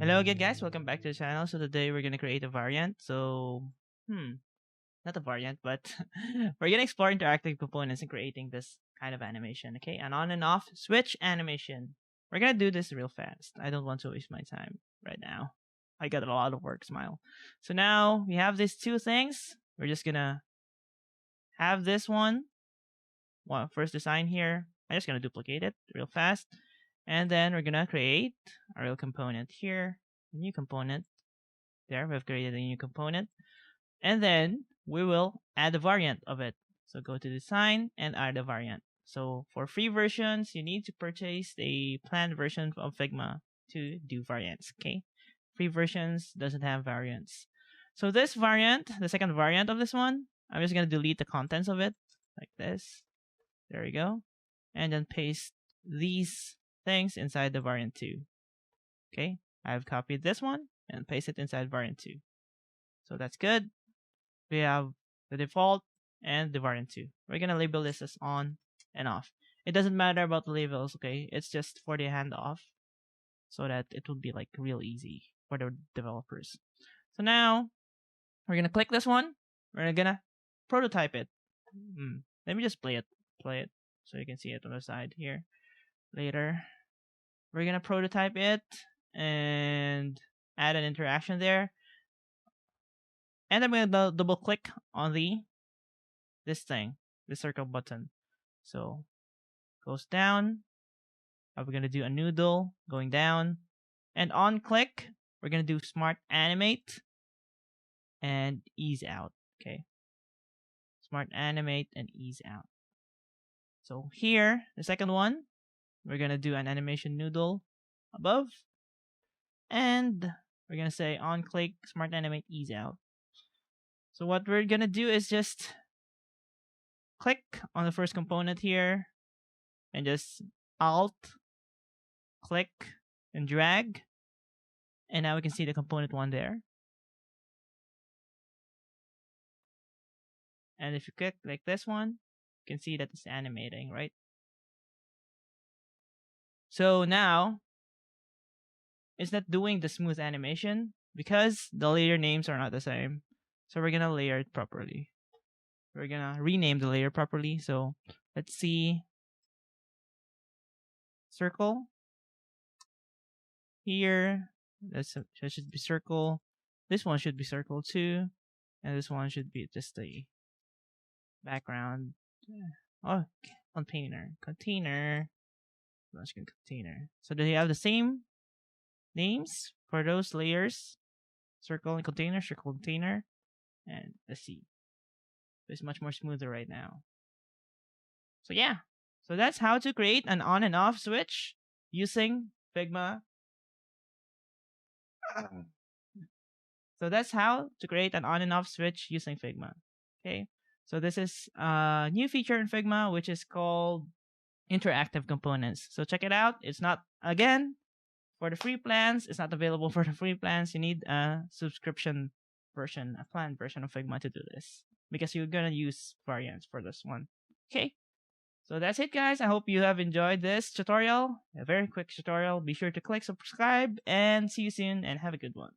Hello again, guys. Welcome back to the channel. So today we're gonna create a variant. Not a variant, but we're gonna explore interactive components and creating this kind of animation. Okay, an on and off switch animation. We're gonna do this real fast. I don't want to waste my time right now. I got a lot of work, smile. So now we have these two things. We're just gonna have this one. First design here. I'm just gonna duplicate it real fast. And then we're gonna create a real component here, a new component. There, we've created a new component. And then we will add a variant of it. So go to design and add a variant. So for free versions, you need to purchase the planned version of Figma to do variants, okay? Free versions doesn't have variants. So this variant, the second variant of this one, I'm just gonna delete the contents of it like this. There we go. And then paste these things inside the variant 2. Okay, I've copied this one and paste it inside variant 2. So that's good. We have the default and the variant 2. We're gonna label this as on and off. It doesn't matter about the labels, okay? It's just for the handoff so that it will be like real easy for the developers. So now we're gonna click this one. We're gonna prototype it. Let me just play it so you can see it on the side here later. We're gonna prototype it and add an interaction there. And I'm gonna double click on this circle button. So goes down. We're gonna do a noodle going down. And on click, we're gonna do smart animate and ease out. Okay. Smart animate and ease out. So here, the second one, we're gonna do an animation noodle above. And we're gonna say on click, smart animate, ease out. So what we're gonna do is just click on the first component here and just alt click and drag, and now we can see the component 1 there. And if you click like this one, you can see that it's animating, right? So now it's not doing the smooth animation because the layer names are not the same. So we're gonna layer it properly. We're gonna rename the layer properly. So let's see, circle here. That should be circle. This one should be circle too, and this one should be just the background. Oh, container. Container. So do you have the same names for those layers? Circle and container, circle container, and let's see. It's much more smoother right now. So yeah, so that's how to create an on and off switch using Figma. So that's how to create an on and off switch using Figma. Okay, so this is a new feature in Figma which is called interactive components. So check it out. It's not, again, for the free plans. It's not available for the free plans. You need a subscription version, a planned version of Figma to do this, because you're gonna use variants for this one. Okay, so that's it, guys. I hope you have enjoyed this tutorial, a very quick tutorial. Be sure to click subscribe and see you soon, and have a good one.